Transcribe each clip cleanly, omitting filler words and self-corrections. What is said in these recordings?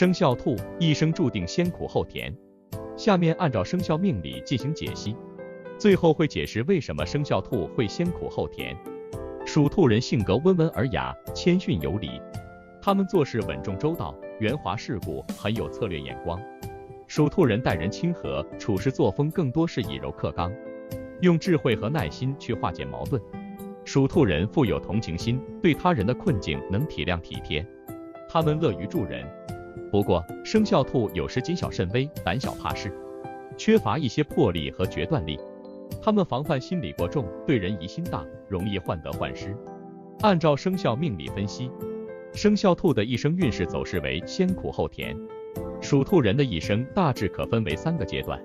生肖兔一生注定先苦后甜。下面按照生肖命理进行解析，最后会解释为什么生肖兔会先苦后甜。属兔人性格温文尔雅，谦逊有礼，他们做事稳重周到，圆滑世故，很有策略眼光。属兔人待人亲和，处事作风更多是以柔克刚，用智慧和耐心去化解矛盾。属兔人富有同情心，对他人的困境能体谅体贴，他们乐于助人。不过，生肖兔有时谨小慎微，胆小怕事，缺乏一些魄力和决断力。他们防范心理过重，对人疑心大，容易患得患失。按照生肖命理分析，生肖兔的一生运势走势为先苦后甜。属兔人的一生大致可分为3个阶段。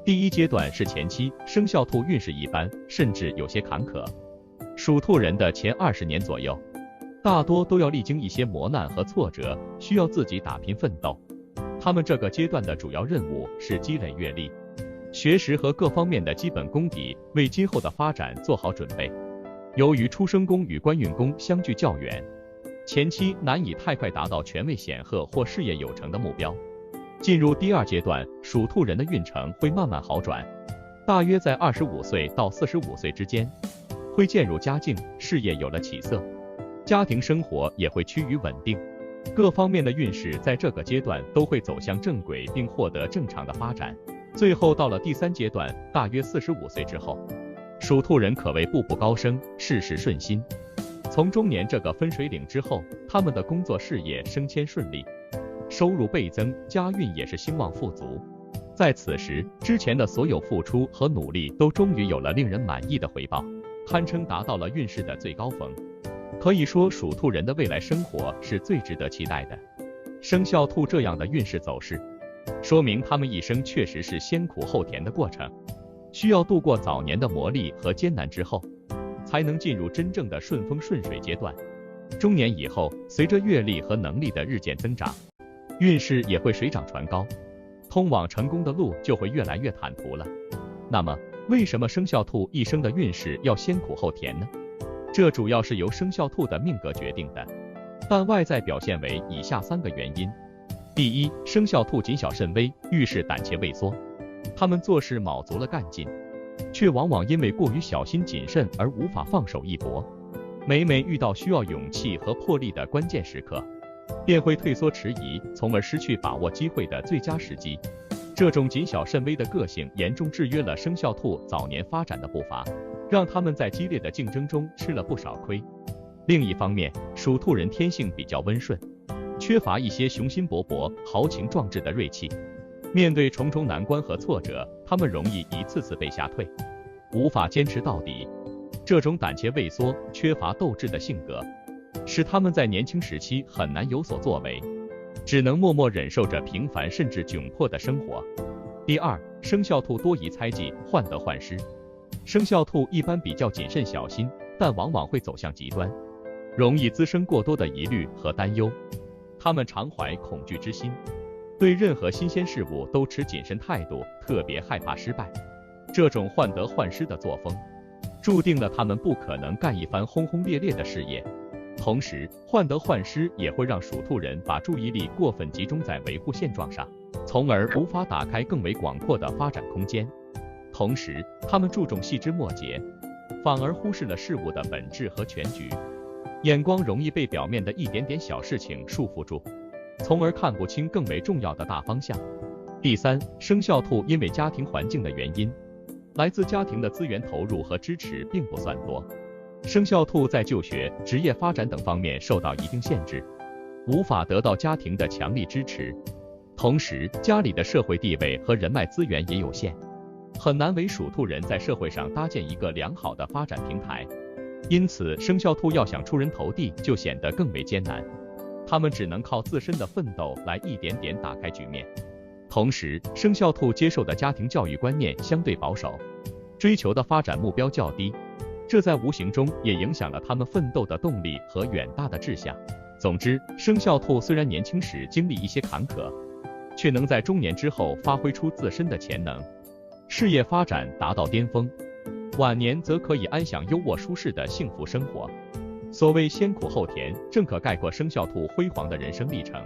第一阶段是前期，生肖兔运势一般，甚至有些坎坷。属兔人的前20年左右，大多都要历经一些磨难和挫折，需要自己打拼奋斗。他们这个阶段的主要任务是积累阅历、学识和各方面的基本功底，为今后的发展做好准备。由于出生宫与官运宫相距较远，前期难以太快达到权位显赫或事业有成的目标。进入第2阶段，属兔人的运程会慢慢好转，大约在25岁到45岁之间，会渐入佳境，事业有了起色，家庭生活也会趋于稳定，各方面的运势在这个阶段都会走向正轨，并获得正常的发展。最后到了第3阶段，大约45岁之后，属兔人可谓步步高升，事事顺心。从中年这个分水岭之后，他们的工作事业升迁顺利，收入倍增，家运也是兴旺富足。在此时，之前的所有付出和努力都终于有了令人满意的回报，堪称达到了运势的最高峰。可以说，属兔人的未来生活是最值得期待的。生肖兔这样的运势走势，说明他们一生确实是先苦后甜的过程，需要度过早年的磨砺和艰难之后，才能进入真正的顺风顺水阶段。中年以后，随着阅历和能力的日渐增长，运势也会水涨船高，通往成功的路就会越来越坦途了。那么，为什么生肖兔一生的运势要先苦后甜呢？这主要是由生肖兔的命格决定的，但外在表现为以下3个原因。第一，生肖兔谨小慎微，遇事胆怯畏缩，他们做事卯足了干劲，却往往因为过于小心谨慎而无法放手一搏，每每遇到需要勇气和魄力的关键时刻，便会退缩迟疑，从而失去把握机会的最佳时机。这种谨小慎微的个性严重制约了生肖兔早年发展的步伐，让他们在激烈的竞争中吃了不少亏。另一方面，属兔人天性比较温顺，缺乏一些雄心勃勃、豪情壮志的锐气，面对重重难关和挫折，他们容易一次次被吓退，无法坚持到底。这种胆怯畏缩、缺乏斗志的性格，使他们在年轻时期很难有所作为，只能默默忍受着平凡甚至窘迫的生活。第二，生肖兔多疑猜忌，患得患失。生肖兔一般比较谨慎小心，但往往会走向极端，容易滋生过多的疑虑和担忧。他们常怀恐惧之心，对任何新鲜事物都持谨慎态度，特别害怕失败。这种患得患失的作风，注定了他们不可能干一番轰轰烈烈的事业。同时，患得患失也会让属兔人把注意力过分集中在维护现状上，从而无法打开更为广阔的发展空间。同时，他们注重细枝末节，反而忽视了事物的本质和全局，眼光容易被表面的一点点小事情束缚住，从而看不清更为重要的大方向。第三，生肖兔因为家庭环境的原因，来自家庭的资源投入和支持并不算多。生肖兔在就学、职业发展等方面受到一定限制，无法得到家庭的强力支持。同时，家里的社会地位和人脉资源也有限，很难为属兔人在社会上搭建一个良好的发展平台。因此，生肖兔要想出人头地就显得更为艰难，他们只能靠自身的奋斗来一点点打开局面。同时，生肖兔接受的家庭教育观念相对保守，追求的发展目标较低，这在无形中也影响了他们奋斗的动力和远大的志向。总之，生肖兔虽然年轻时经历一些坎坷，却能在中年之后发挥出自身的潜能，事业发展达到巅峰，晚年则可以安享优渥舒适的幸福生活。所谓先苦后甜，正可概括生肖兔辉煌的人生历程。